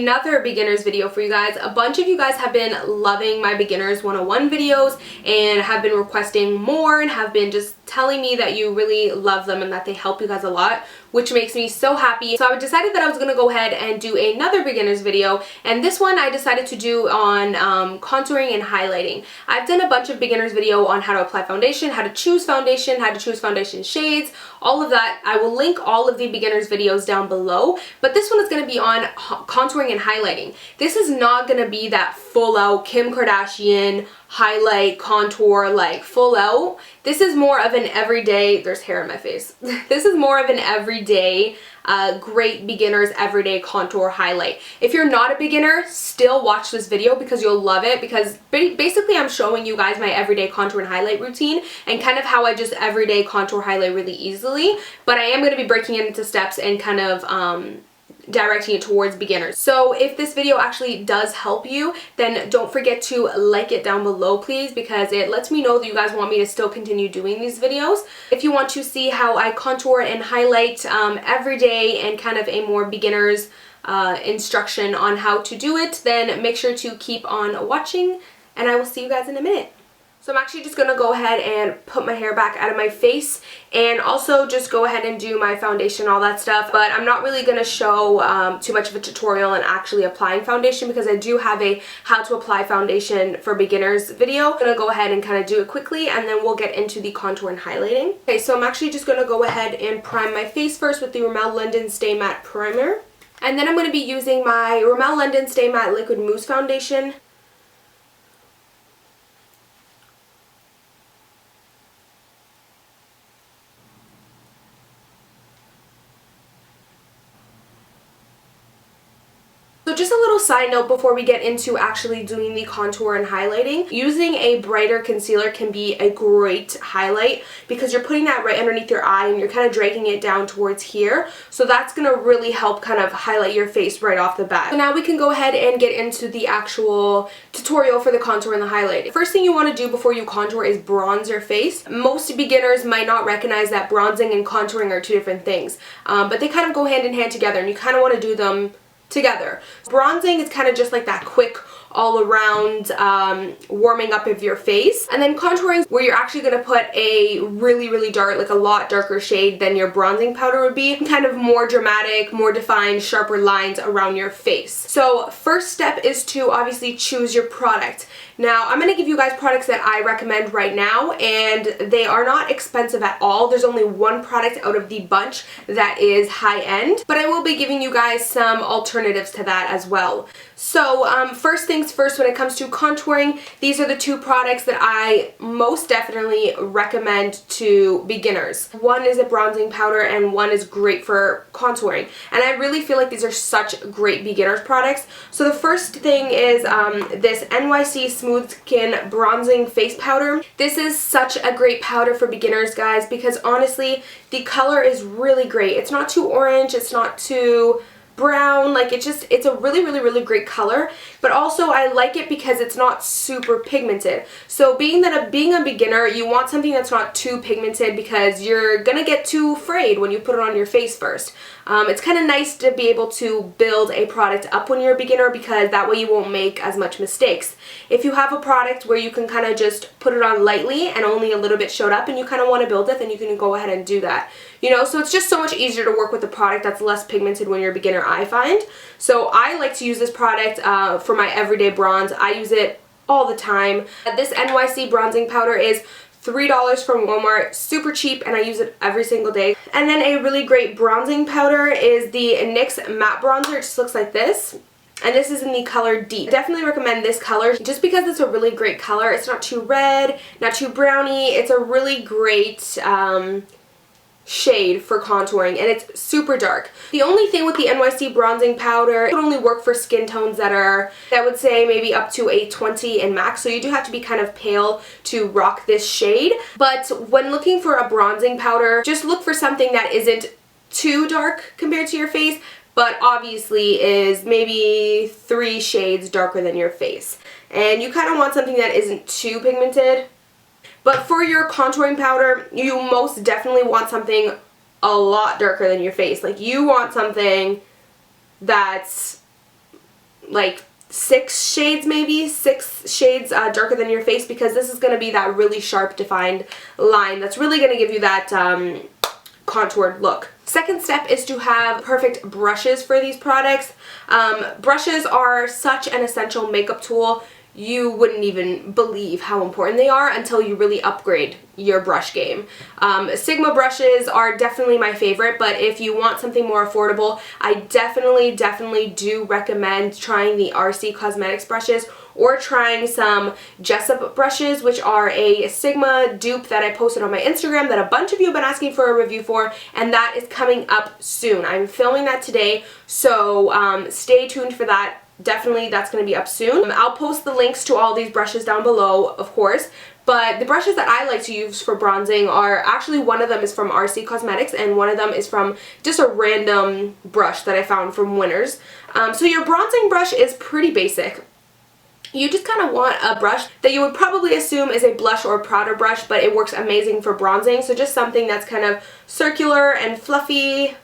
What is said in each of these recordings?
another beginners video for you guys. A bunch of you guys have been loving my beginners 101 videos and have been requesting more and have been just telling me that you really love them and that they help you guys a lot, which makes me so happy. So I decided that I was going to go ahead and do another beginners video, and this one I decided to do on contouring and highlighting. I've done a bunch of beginners video on how to apply foundation, how to choose foundation shades, all of that. I will link all of the beginners videos down below, but this one is going to be on contouring and highlighting. This is not going to be that full out Kim Kardashian highlight contour, like full out. This is more of an everyday, there's hair in my face. This is more of an everyday great beginners everyday contour highlight. If you're not a beginner, still watch this video because you'll love it, because basically I'm showing you guys my everyday contour and highlight routine and kind of how I just everyday contour highlight really easily, but I am going to be breaking it into steps and kind of directing it towards beginners. So if this video actually does help you, then don't forget to like it down below, please, because it lets me know that you guys want me to still continue doing these videos. If you want to see how I contour and highlight every day and kind of a more beginner's instruction on how to do it, then make sure to keep on watching, and I will see you guys in a minute. So I'm actually just going to go ahead and put my hair back out of my face and also just go ahead and do my foundation, all that stuff. But I'm not really going to show too much of a tutorial on actually applying foundation, because I do have a how to apply foundation for beginners video. I'm going to go ahead and kind of do it quickly, and then we'll get into the contour and highlighting. Okay, so I'm actually just going to go ahead and prime my face first with the Rimmel London Stay Matte Primer. And then I'm going to be using my Rimmel London Stay Matte Liquid Mousse Foundation. So just a little side note before we get into actually doing the contour and highlighting, using a brighter concealer can be a great highlight because you're putting that right underneath your eye and you're kind of dragging it down towards here. So that's going to really help kind of highlight your face right off the bat. So now we can go ahead and get into the actual tutorial for the contour and the highlight. First thing you want to do before you contour is bronze your face. Most beginners might not recognize that bronzing and contouring are two different things, but they kind of go hand in hand together, and you kind of want to do them together. Bronzing is kind of just like that quick all around warming up of your face, and then contouring where you're actually going to put a really dark, like a lot darker shade than your bronzing powder would be, kind of more dramatic, more defined, sharper lines around your face. So first step is to obviously choose your product. Now I'm going to give you guys products that I recommend right now, and they are not expensive at all. There's only one product out of the bunch that is high end, but I will be giving you guys some alternatives to that as well. So first things first, when it comes to contouring, these are the two products that I most definitely recommend to beginners. One is a bronzing powder and one is great for contouring, and I really feel like these are such great beginners products. So the first thing is this NYC Smooth Skin Bronzing Face Powder. This is such a great powder for beginners, guys, because honestly the color is really great. It's not too orange, it's not too brown, like it's a really great color, but also I like it because it's not super pigmented. So being a beginner, you want something that's not too pigmented because you're gonna get too frayed when you put it on your face first. It's kind of nice to be able to build a product up when you're a beginner, because that way you won't make as much mistakes. If you have a product where you can kind of just put it on lightly and only a little bit showed up and you kind of want to build it, then you can go ahead and do that. You know, so it's just so much easier to work with a product that's less pigmented when you're a beginner, I find. So I like to use this product for my everyday bronze. I use it all the time. This NYC bronzing powder is $3 from Walmart, super cheap, and I use it every single day. And then a really great bronzing powder is the NYX Matte Bronzer. It just looks like this. And this is in the color Deep. I definitely recommend this color just because it's a really great color. It's not too red, not too browny. It's a really great shade for contouring, and it's super dark. The only thing with the NYC bronzing powder, it would only work for skin tones that would say maybe up to a 20 in max, so you do have to be kind of pale to rock this shade. But when looking for a bronzing powder, just look for something that isn't too dark compared to your face, but obviously is maybe 3 shades darker than your face. And you kind of want something that isn't too pigmented. But for your contouring powder, you most definitely want something a lot darker than your face. Like, you want something that's like 6 shades, maybe 6 shades darker than your face, because this is going to be that really sharp defined line that's really going to give you that contoured look. Second step is to have perfect brushes for these products. Brushes are such an essential makeup tool. You wouldn't even believe how important they are until you really upgrade your brush game. Sigma brushes are definitely my favorite, but if you want something more affordable, I definitely do recommend trying the RC Cosmetics brushes, or trying some Jessup brushes, which are a Sigma dupe that I posted on my Instagram that a bunch of you have been asking for a review for, and that is coming up soon. I'm filming that today, so stay tuned for that. Definitely that's going to be up soon. I'll post the links to all these brushes down below, of course, but the brushes that I like to use for bronzing are actually, one of them is from RC Cosmetics and one of them is from just a random brush that I found from Winners. So your bronzing brush is pretty basic. You just kind of want a brush that you would probably assume is a blush or powder brush, but it works amazing for bronzing. So just something that's kind of circular and fluffy.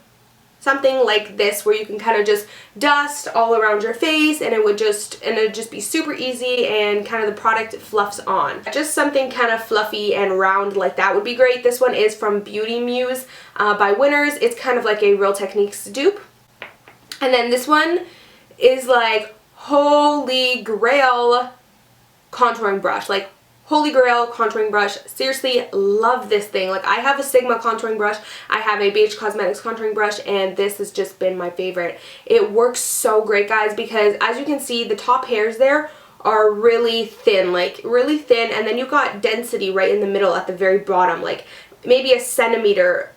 Something like this, where you can kind of just dust all around your face, and it would just be super easy, and kind of the product fluffs on. Just something kind of fluffy and round like that would be great. This one is from Beauty Muse by Winners. It's kind of like a Real Techniques dupe. And then this one is like holy grail contouring brush. Like, holy grail contouring brush. Seriously, love this thing. Like, I have a Sigma contouring brush, I have a BH Cosmetics contouring brush, and this has just been my favorite. It works so great, guys, because as you can see, the top hairs there are really thin, like really thin, and then you got density right in the middle at the very bottom, like maybe a centimeter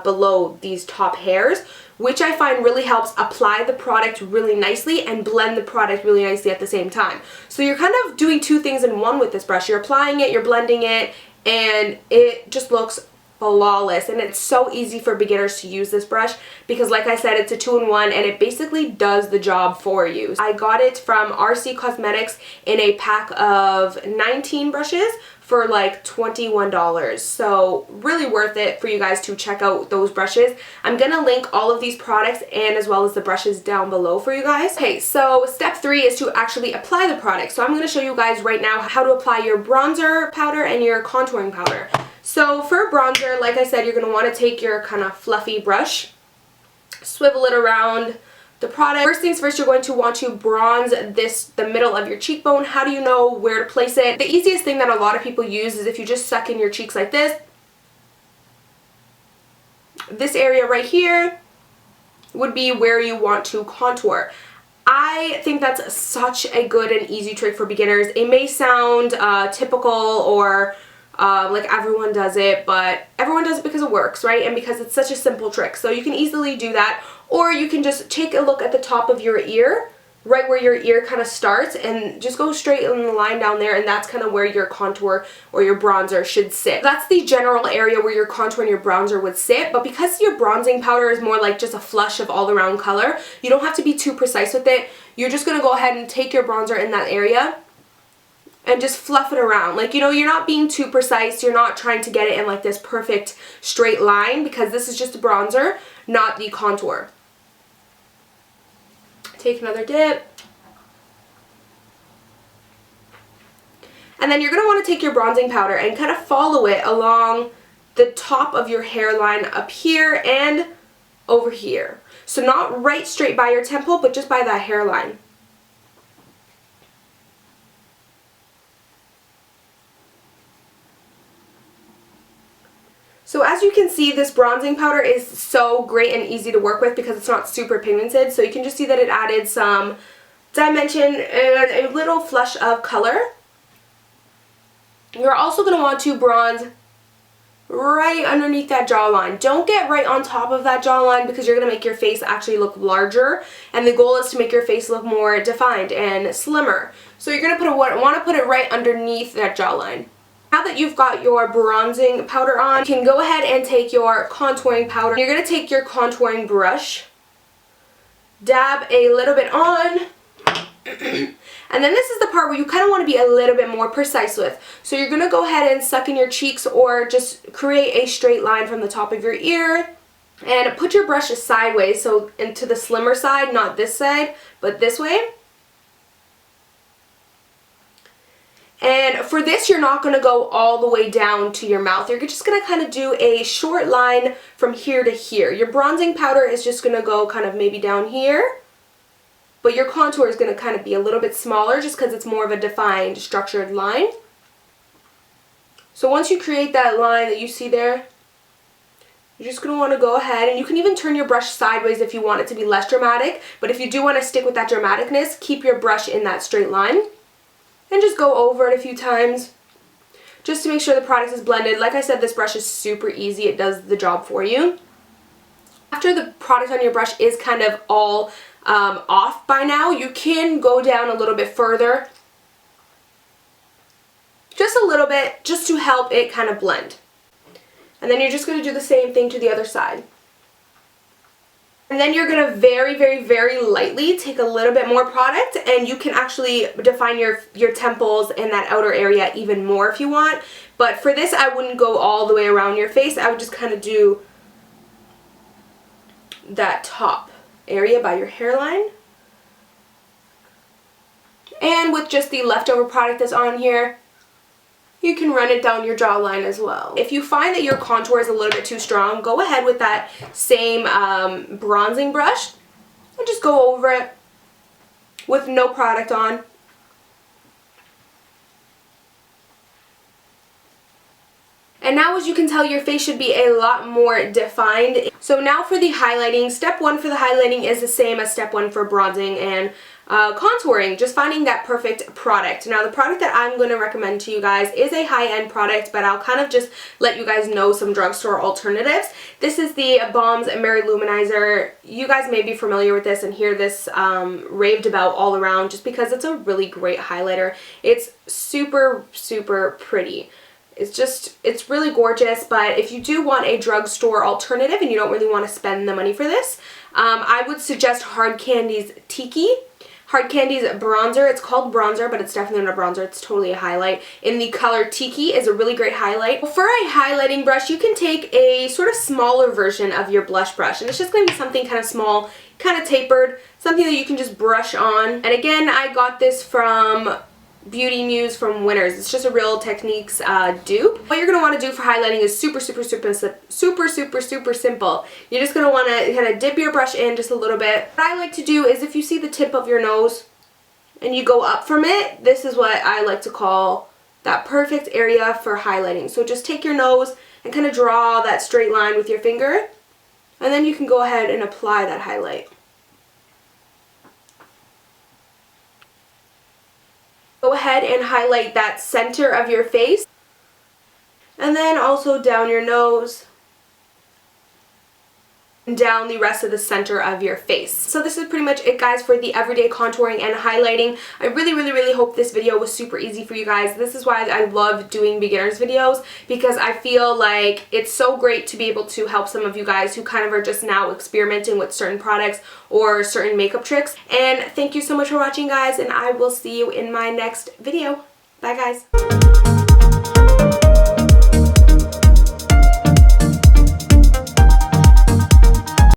below these top hairs, which I find really helps apply the product really nicely and blend the product really nicely at the same time. So you're kind of doing two things in one with this brush. You're applying it, you're blending it, and it just looks flawless. And it's so easy for beginners to use this brush because, like I said, it's a 2-in-1 and it basically does the job for you. I got it from RC Cosmetics in a pack of 19 brushes for like $21, so really worth it for you guys to check out those brushes. I'm gonna link all of these products and as well as the brushes down below for you guys. Okay, so step 3 is to actually apply the product. So I'm gonna show you guys right now how to apply your bronzer powder and your contouring powder. So for bronzer, like I said, you're gonna wanna take your kind of fluffy brush, swivel it around the product. First things first, you're going to want to bronze the middle of your cheekbone. How do you know where to place it? The easiest thing that a lot of people use is if you just suck in your cheeks like this. This area right here would be where you want to contour. I think that's such a good and easy trick for beginners. It may sound typical or like everyone does it, but everyone does it because it works, right? And because it's such a simple trick. So you can easily do that, or you can just take a look at the top of your ear, right where your ear kind of starts, and just go straight in the line down there, and that's kind of where your contour or your bronzer should sit. That's the general area where your contour and your bronzer would sit, but because your bronzing powder is more like just a flush of all around color, you don't have to be too precise with it. You're just going to go ahead and take your bronzer in that area and just fluff it around. Like, you know, you're not being too precise. You're not trying to get it in like this perfect straight line because this is just a bronzer, not the contour. Take another dip. And then you're going to want to take your bronzing powder and kind of follow it along the top of your hairline up here and over here. So not right straight by your temple, but just by that hairline. So as you can see, this bronzing powder is so great and easy to work with because it's not super pigmented. So you can just see that it added some dimension and a little flush of color. You're also going to want to bronze right underneath that jawline. Don't get right on top of that jawline because you're going to make your face actually look larger, and the goal is to make your face look more defined and slimmer. So you're going to want to put it right underneath that jawline. Now that you've got your bronzing powder on, you can go ahead and take your contouring powder. You're going to take your contouring brush, dab a little bit on, and then this is the part where you kind of want to be a little bit more precise with. So you're going to go ahead and suck in your cheeks or just create a straight line from the top of your ear and put your brush sideways, so into the slimmer side, not this side, but this way. And for this, you're not going to go all the way down to your mouth. You're just going to kind of do a short line from here to here. Your bronzing powder is just going to go kind of maybe down here. But your contour is going to kind of be a little bit smaller just because it's more of a defined, structured line. So once you create that line that you see there, you're just going to want to go ahead, and you can even turn your brush sideways if you want it to be less dramatic. But if you do want to stick with that dramaticness, keep your brush in that straight line. And just go over it a few times just to make sure the product is blended. Like I said, this brush is super easy. It does the job for you. After the product on your brush is kind of all off by now, you can go down a little bit further. Just a little bit, just to help it kind of blend. And then you're just going to do the same thing to the other side. And then you're going to very, very, very lightly take a little bit more product, and you can actually define your temples and that outer area even more if you want. But for this, I wouldn't go all the way around your face. I would just kind of do that top area by your hairline. And with just the leftover product that's on here, you can run it down your jawline as well. If you find that your contour is a little bit too strong, go ahead with that same bronzing brush and just go over it with no product on. And now, as you can tell, your face should be a lot more defined. So now for the highlighting, step 1 for the highlighting is the same as step 1 for bronzing and contouring, just finding that perfect product. Now the product that I'm going to recommend to you guys is a high-end product, but I'll kind of just let you guys know some drugstore alternatives. This is the Balm Mary-loumanizer. You guys may be familiar with this and hear this raved about all around just because it's a really great highlighter. It's super, super pretty. It's really gorgeous, but if you do want a drugstore alternative and you don't really want to spend the money for this, I would suggest Hard Candy's Tiki. Hard Candy's bronzer. It's called bronzer, but it's definitely not a bronzer. It's totally a highlight. In the color Tiki is a really great highlight. For a highlighting brush, you can take a sort of smaller version of your blush brush, and it's just going to be something kind of small, kind of tapered, something that you can just brush on. And again, I got this from Beauty Muse from Winners. It's just a Real Techniques dupe. What you're going to want to do for highlighting is super simple. You're just going to want to kind of dip your brush in just a little bit. What I like to do is, if you see the tip of your nose and you go up from it, this is what I like to call that perfect area for highlighting. So just take your nose and kind of draw that straight line with your finger, and then you can go ahead and apply that highlight. Go ahead and highlight that center of your face, and then also down your nose and down the rest of the center of your face. So this is pretty much it, guys, for the everyday contouring and highlighting. I really hope this video was super easy for you guys. This is why I love doing beginners videos, because I feel like it's so great to be able to help some of you guys who kind of are just now experimenting with certain products or certain makeup tricks. And thank you so much for watching, guys, and I will see you in my next video. Bye, guys.